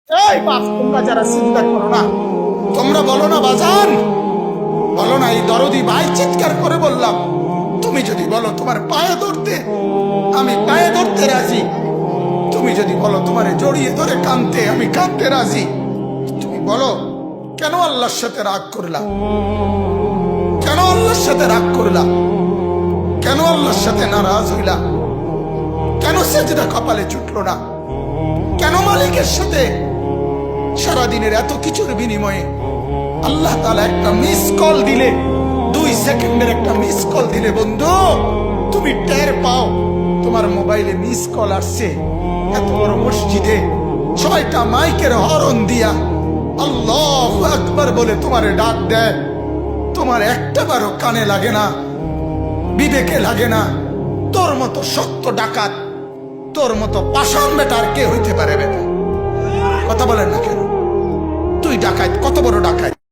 এই বাপ, তোমরা যারা চিন্তা করো না, তোমরা বলো না বাজান, বলো না এই দরদি ভাই চিৎকার করে বললাম, তুমি যদি বলো তোমার পায়ে ধরতে, আমি পায়ে ধরতে রাজি। তুমি যদি বলো তোমারে জড়িয়ে ধরে কাঁদতে, আমি কাঁদতে রাজি। তুমি বলো কেন আল্লাহর সাথে রাগ করলা, কেন আল্লাহর সাথে রাগ করলা, কেন আল্লাহর সাথে নারাজ হইলা, কেন সেজদা কপালে চুটলো না, কেন মালিকের সাথে সারাদিনের এত কিছুর বিনিময়ে আল্লাহ তাআলা একটা মিস কল দিলে, 2 সেকেন্ডের একটা মিস কল দিলে বন্ধু তুমি টের পাও তোমার মোবাইলে মিস কল আসছে। এত বড় মসজিদে ছয়টা মাইকের হরন দিয়া আল্লাহু আকবার বলে তোমারে ডাক দেয়, তোমার একটা বারও কানে লাগে না, বিবেকে লাগে না। তোর মতো সত্য ডাকাত, তোর মতো পাষাণ বেটার কে হইতে পারে? বেটা কথা বলেন না কেন? তুই ডাকাত, কত বড় ডাকাত!